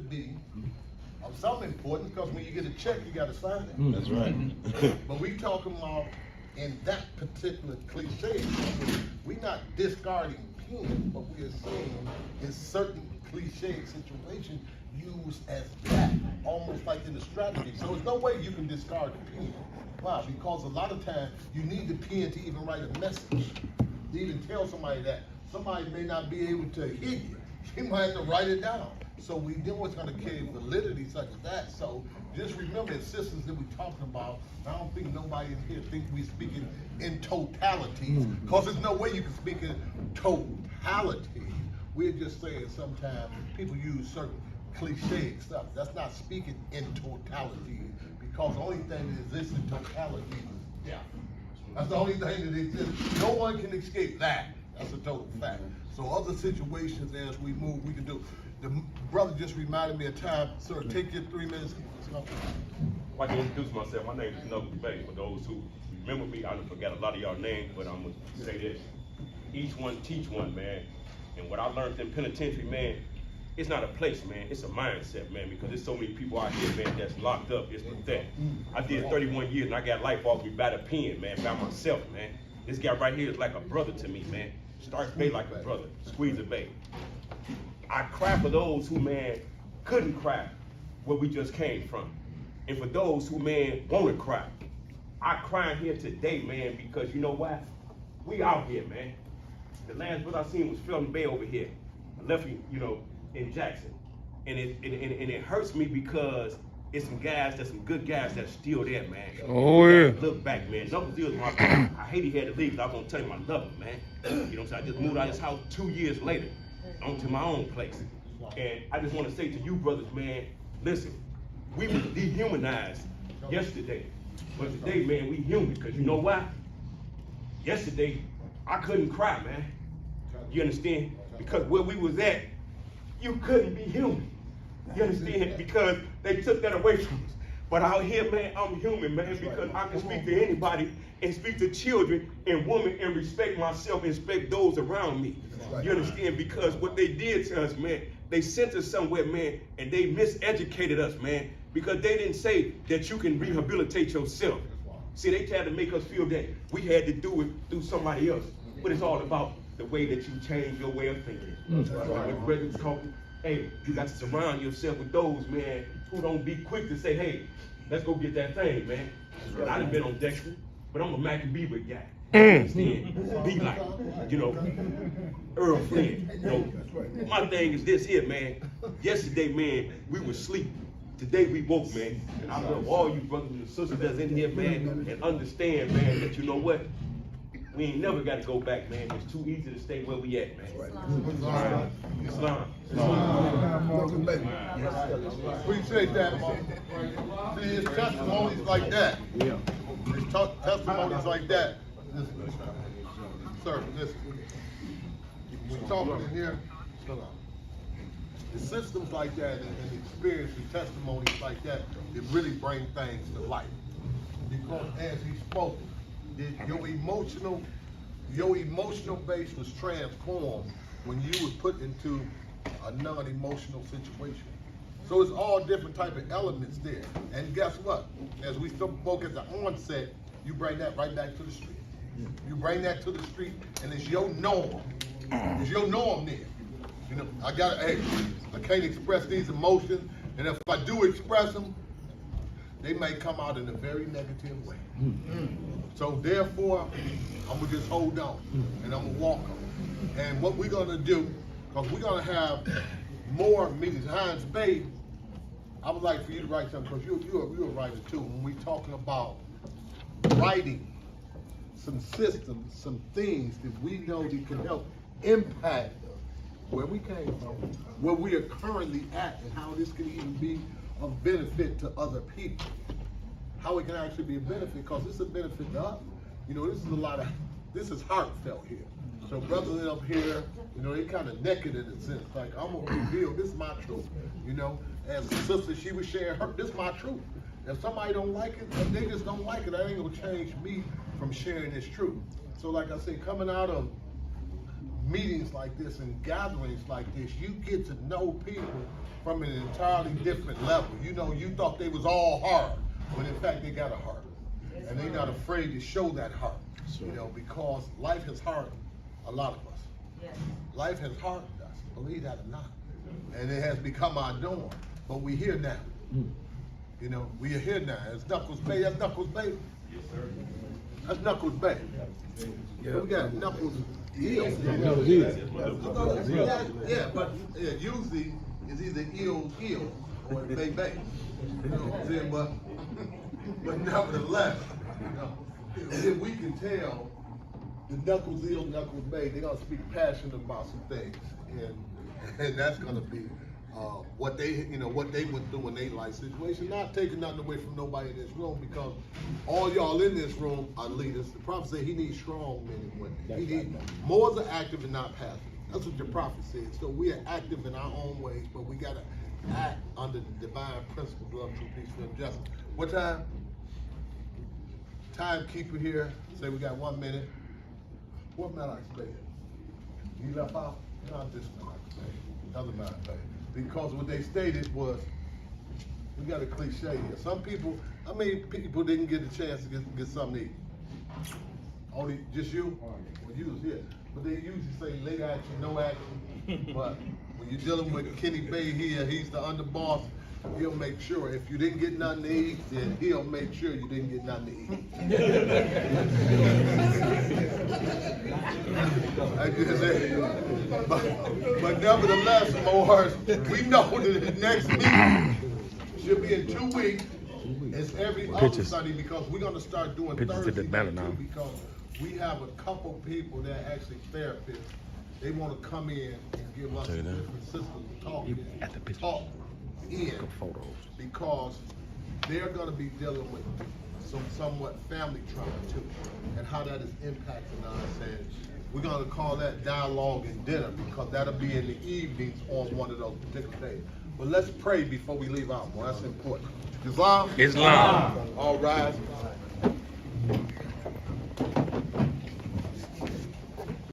be of some importance, because when you get a check, you got to sign it. That's right. But we talking about in that particular cliche, we're not discarding pen, but we are saying in certain cliche situations used as that, almost like in the strategy. So there's no way you can discard the pen. Why? Because a lot of times you need the pen to even write a message, to even tell somebody that. Somebody may not be able to hear you. You might have to write it down. So we know it's going to carry validity such as that. So just remember the systems that we're talking about. I don't think nobody in here thinks we're speaking in totality, because there's no way you can speak in totality. We're just saying sometimes people use certain cliche stuff. That's not speaking in totality, because the only thing that exists in totality is death. That's the only thing that exists. No one can escape that. That's a total fact. So other situations as we move, we can do. The brother just reminded me of time. Sir, take your 3 minutes. I'd like to introduce myself. My name is KnucklesBey. For those who remember me, I done forgot a lot of y'all names, but I'm gonna say this. Each one teach one, man. And what I learned in penitentiary, man, it's not a place, man. It's a mindset, man, because there's so many people out here, man, that's locked up. It's pathetic. I did 31 years and I got life off me by the pen, man, by myself, man. This guy right here is like a brother to me, man. Starts Bay like a brother, squeeze a Bay. I cry for those who, man, couldn't cry where we just came from. And for those who, man, want to cry. I cry here today, man, because you know why? We out here, man. The last brother I seen was FuquaBey over here. I left him, you know, in Jackson. And it hurts me because it's some guys, there's some good guys that's still there, man. Oh, yeah. Look back, man. Knuckles was my brother. I hate he had to leave, but I was gonna tell him I love him, man. You know what I'm saying? I just moved out of his house 2 years later, onto my own place. And I just wanna say to you brothers, man, listen, we were dehumanized yesterday. But today, man, we human, because you know why? Yesterday, I couldn't cry, man. You understand? Because where we was at, you couldn't be human. You understand? Because they took that away from us. But out here, man, I'm human, man, because I can speak to anybody and speak to children and women and respect myself and respect those around me. You understand? Because what they did to us, man, they sent us somewhere, man, and they miseducated us, man, because they didn't say that you can rehabilitate yourself. See, they tried to make us feel that we had to do it through somebody else. But it's all about the way that you change your way of thinking. When Brother's talking, hey, you got to surround yourself with those, man, who don't be quick to say, hey, let's go get that thing, man. And I done been on Dexter, but I'm a Mackie Beaver guy. Understand? Be like, you know, Earl Flynn. You know, my thing is this here, man. Yesterday, man, we were asleep. Today we woke, man. And I love all you brothers and sisters that's in here, man, and understand, man, that you know what? We ain't never got to go back, man. It's too easy to stay where we at, man. Islam. Appreciate that, Mom. See, it's testimonies like that. It's testimonies like that. Listen, sir, listen. We're talking in here. The systems like that and experience and testimonies like that, it really bring things to life. Because as he spoke, your emotional base was transformed when you was put into a non-emotional situation. So it's all different type of elements there. And guess what? As we spoke at the onset, you bring that right back to the street. You bring that to the street, and it's your norm. It's your norm there. You know, I can't express these emotions, and if I do express them, they may come out in a very negative way. So therefore, I'm gonna just hold on, and I'm gonna walk on. And what we're gonna do, because we're gonna have more meetings. Hines Bay, I would like for you to write something, because you're a writer too. When we're talking about writing some systems, some things that we know that can help impact where we came from, where we are currently at, and how this can even be of benefit to other people. How it can actually be a benefit, because it's a benefit to us. You know, this is heartfelt here. So brothers up here, you know, they kind of naked in a sense, like, I'm gonna reveal, this is my truth. You know, as a sister, she was sharing her, this is my truth. If somebody don't like it, if they just don't like it, that ain't gonna change me from sharing this truth. So like I said, coming out of meetings like this and gatherings like this, you get to know people from an entirely different level. You know, you thought they was all hard, when in fact they got a heart. And they're not afraid to show that heart, you know, because life has hardened a lot of us. Yes. Life has hardened us, believe that or not. And it has become our norm, but we're here now. You know, we are here now. It's KnucklesBey, that's KnucklesBey. Yes, sir. That's KnucklesBey. Yeah, we got KnucklesEl. Yeah, but usually it's either EL or Bay. You know what I'm saying? But nevertheless, you know, if we can tell the KnucklesEl, KnucklesBey, they're gonna speak passionate about some things, and that's gonna be what they, you know, what they went through in their life situation. Not taking nothing away from nobody in this room, because all y'all in this room are leaders. The prophet said he needs strong men and women. He needs more than active and not passive. That's what your prophet said. So we are active in our own ways, but we gotta act under the divine principles of love, truth, peace, and justice. What time? Timekeeper here. Say we got 1 minute. What Malachi said? You left out? Not this Malachi said. Other Malachi said. Because what they stated was, we got a cliche here. Some people, I mean, people didn't get a chance to get something to eat. Only just you? Well, you was here. But they usually say late action, no action. But when you're dealing with Kenny Bay here, he's the underboss. He'll make sure if you didn't get nothing to eat, then he'll make sure you didn't get nothing to eat. I just said, but nevertheless, Morris, we know that the next meeting should be in 2 weeks. It's every other Sunday, because we're gonna start doing Thursday night too, because we have a couple people that are actually therapists. They wanna come in and give us a different system to talk in, because they're gonna be dealing with some somewhat family trauma too, and how that is impacting us. And we're gonna call that dialogue and dinner, because that'll be in the evenings on one of those particular days. But let's pray before we leave out. Well, that's important. Islam? Islam. All rise.